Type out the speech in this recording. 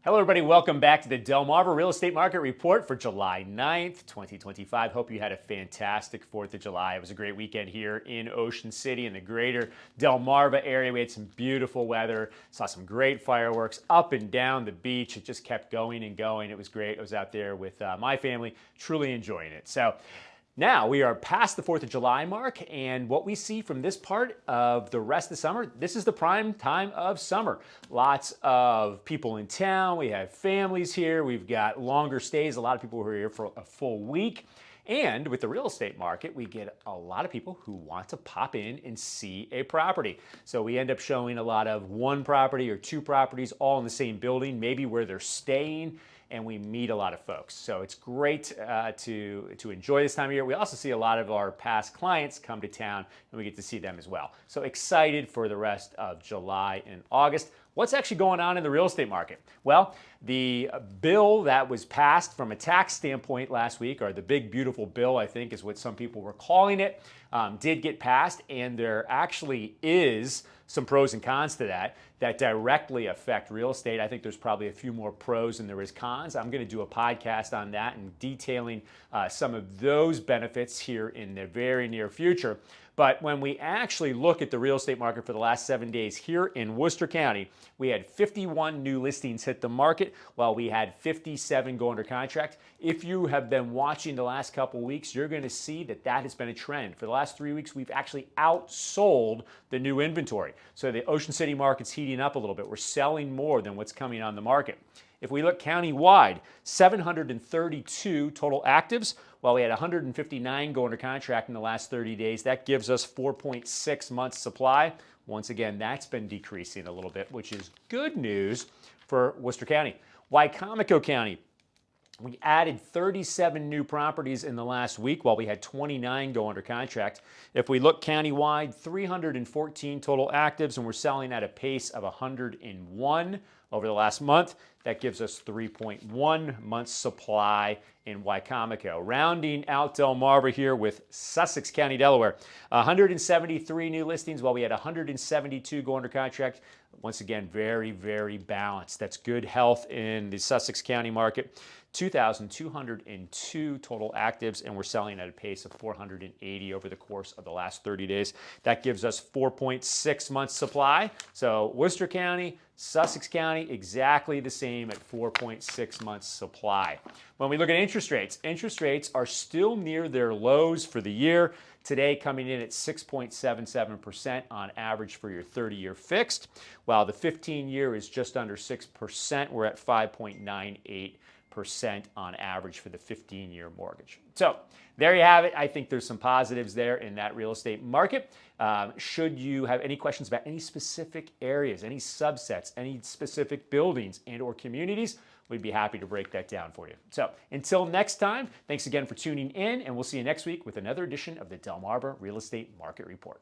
Hello everybody, welcome back to the Delmarva Real Estate Market Report for July 9th, 2025. Hope you had a fantastic 4th of July. It was a great weekend here in Ocean City in the greater Delmarva area. We had some beautiful weather, saw some great fireworks up and down the beach. It just kept going and going. It was great. I was out there with my family, truly enjoying it. So now we are past the 4th of July mark, and what we see from this part of the rest of the summer, this is the prime time of summer. Lots of people in town. We have families here. We've got longer stays. A lot of people who are here for a full week. And with the real estate market, we get a lot of people who want to pop in and see a property. So we end up showing a lot of one property or two properties all in the same building, maybe where they're staying, and we meet a lot of folks. So it's great to enjoy this time of year. We also see a lot of our past clients come to town, and we get to see them as well. So excited for the rest of July and August. What's actually going on in the real estate market? Well, the bill that was passed from a tax standpoint last week, or the big beautiful bill, I think is what some people were calling it, did get passed, and there actually is some pros and cons to that directly affect real estate. I think there's probably a few more pros than there is cons. I'm going to do a podcast on that and detailing some of those benefits here in the very near future. But when we actually look at the real estate market for the last 7 days here in Worcester County, we had 51 new listings hit the market, while we had 57 go under contract. If you have been watching the last couple weeks, you're going to see that has been a trend. For the last 3 weeks, we've actually outsold the new inventory. So the Ocean City market's heating up a little bit. We're selling more than what's coming on the market. If we look county-wide, 732 total actives, while we had 159 go under contract in the last 30 days. That gives us 4.6 months supply. Once again, that's been decreasing a little bit, which is good news for Worcester County. Wicomico County, we added 37 new properties in the last week, while we had 29 go under contract. If we look countywide, 314 total actives, and we're selling at a pace of 101 over the last month. That gives us 3.1 months supply in Wicomico. Rounding out Delmarva here with Sussex County, Delaware. 173 new listings, while we had 172 go under contract. Once again, very, very balanced. That's good health in the Sussex County market. 2,202 total actives, and we're selling at a pace of 480 over the course of the last 30 days. That gives us 4.6 months supply. So Worcester County, Sussex County, exactly the same at 4.6 months supply. When we look at interest rates are still near their lows for the year. Today coming in at 6.77% on average for your 30-year fixed, while the 15-year is just under 6%. We're at 5.98% on average for the 15-year mortgage. So there you have it. I think there's some positives there in that real estate market. Should you have any questions about any specific areas, any subsets, any specific buildings and or communities, we'd be happy to break that down for you. So until next time, thanks again for tuning in, and we'll see you next week with another edition of the Delmarva Real Estate Market Report.